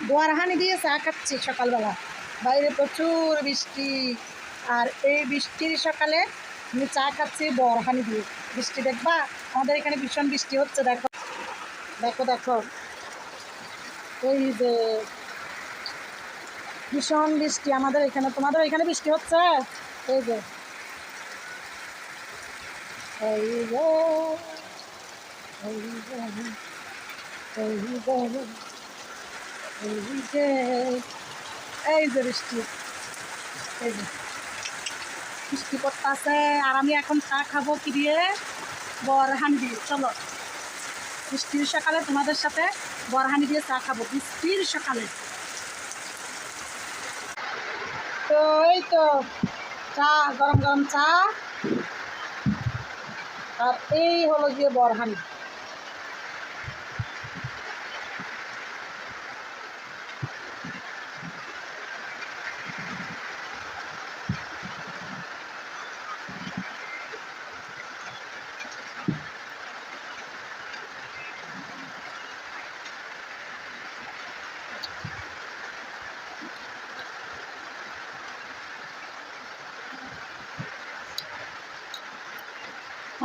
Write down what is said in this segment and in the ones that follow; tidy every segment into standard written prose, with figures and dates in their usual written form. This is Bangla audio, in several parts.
বরহানি দিয়ে চা খাচ্ছি সকালবেলা। বাইরে প্রচুর বৃষ্টি, আর এই বৃষ্টির সকালে আমি চা খাচ্ছি বরহানি দিয়ে। বৃষ্টি দেখবা, আমাদের এখানে ভীষণ বৃষ্টি হচ্ছে। দেখো দেখো দেখো, এই যে ভীষণ বৃষ্টি আমাদের এখানে। তোমাদের এখানে বৃষ্টি হচ্ছে? এই যে এই যে এই যে এই যে এই যে এই যে বৃষ্টি, এই যে বৃষ্টি পড়তেছে। আর আমি এখন চা খাবো কি দিয়ে? বরহানি দিয়ে। চলো, বৃষ্টির সকালে তোমাদের সাথে বরহানি দিয়ে চা খাবো, বৃষ্টির সকালে। তো এই তো চা, গরম গরম চা, আর এই হলো গিয়ে বরহানি।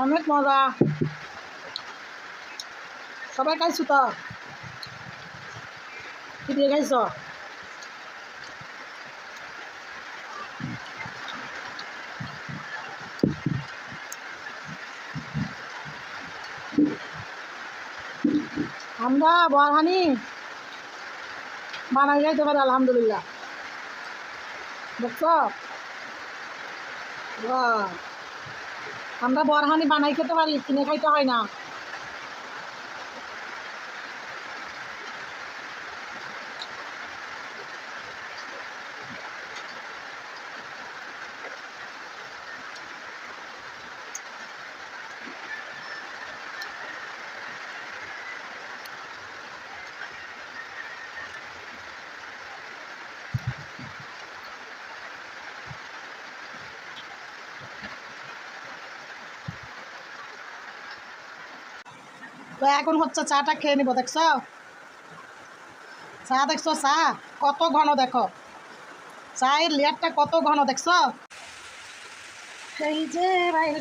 অনেক মজা। সবাই খাইছো তো? কি দিয়ে খাইছ? আমরা বরহানি বানাই খাইতে পারি আলহামদুলিল্লাহ। বুঝছো? বাহ, আমরা বরহানি বানাই খেতে পারি, কিনে খাইতে হয় না। তো এখন হচ্ছে চাটা খেয়ে নিব। দেখছো চা? দেখছো চা কত ঘন? দেখো চায়ের লেয়ারটা কত ঘন, দেখছো? এই যে বাইরে